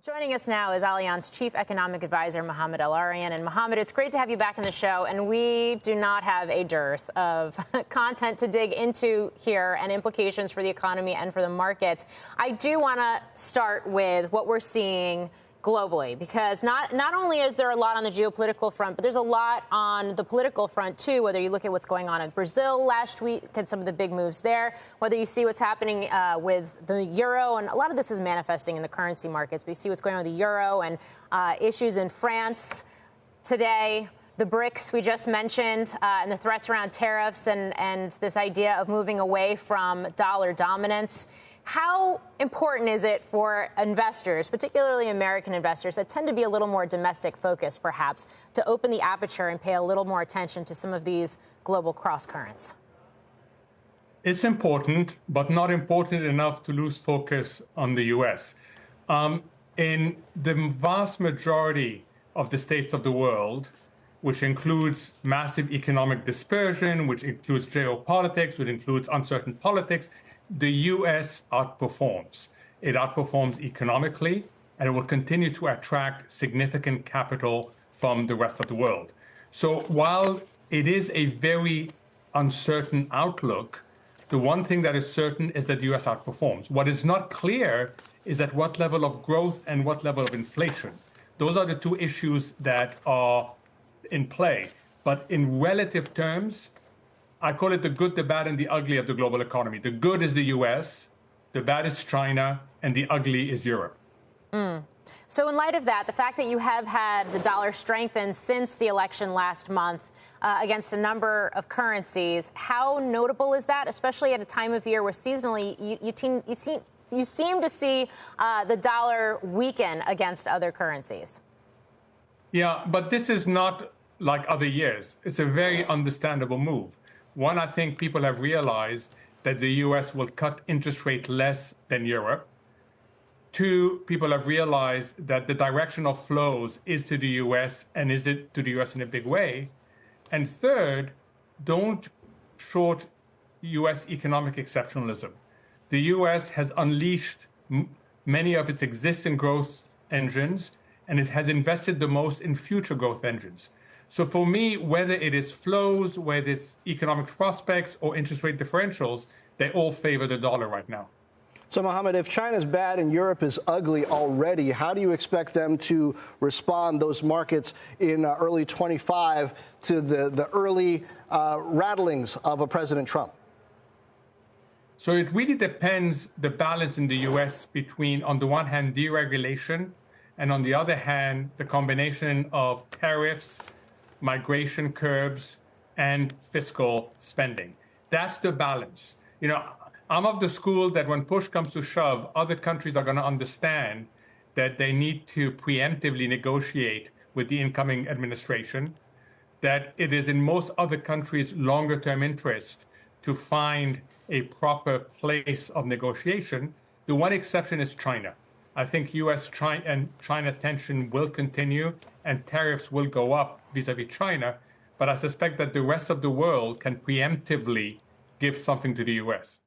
Joining us now is Allianz Chief Economic Advisor Mohamed El-Erian. And Mohamed, it's great to have you back in the show. And we do not have a dearth of content to dig into here and implications for the economy and for the markets. I do want to start with what we're seeing globally, because not only is there a lot on the geopolitical front, but there's a lot on the political front, too, whether you look at what's going on in Brazil last week and some of the big moves there, whether you see what's happening with the euro. And a lot of this is manifesting in the currency markets. We see what's going on with the euro and issues in France today. The BRICS we just mentioned and the threats around tariffs and this idea of moving away from dollar dominance. How important is it for investors, particularly American investors that tend to be a little more domestic focused, perhaps, to open the aperture and pay a little more attention to some of these global cross currents? It's important, but not important enough to lose focus on the U.S. In the vast majority of the states of the world, which includes massive economic dispersion, which includes geopolitics, which includes uncertain politics, the U.S. outperforms. It outperforms economically, and it will continue to attract significant capital from the rest of the world. So while it is a very uncertain outlook, the one thing that is certain is that the U.S. outperforms. What is not clear is at what level of growth and what level of inflation. Those are the two issues that are in play. But in relative terms, I call it the good, the bad, and the ugly of the global economy. The good is the U.S., the bad is China, and the ugly is Europe. So in light of that, the fact that you have had the dollar strengthen since the election last month against a number of currencies, how notable is that, especially at a time of year where seasonally you seem to see the dollar weaken against other currencies? Yeah, but this is not like other years. It's a very understandable move. One, I think people have realized that the U.S. will cut interest rate less than Europe. Two, people have realized that the direction of flows is to the U.S. and is it to the U.S. in a big way. And third, don't short U.S. economic exceptionalism. The U.S. has unleashed many of its existing growth engines, and it has invested the most in future growth engines. So for me, whether it is flows, whether it's economic prospects or interest rate differentials, they all favor the dollar right now. So, Mohamed, if China's bad and Europe is ugly already, how do you expect them to respond, those markets, in early 25 to the early rattlings of a President Trump? So it really depends the balance in the U.S. between, on the one hand, deregulation, and on the other hand, the combination of tariffs, migration curbs, and fiscal spending. That's the balance. You know, I'm of the school that when push comes to shove, other countries are going to understand that they need to preemptively negotiate with the incoming administration, that it is in most other countries' longer-term interest to find a proper place of negotiation. The one exception is China. I think U.S. and China tension will continue and tariffs will go up vis-a-vis China, but I suspect that the rest of the world can preemptively give something to the U.S.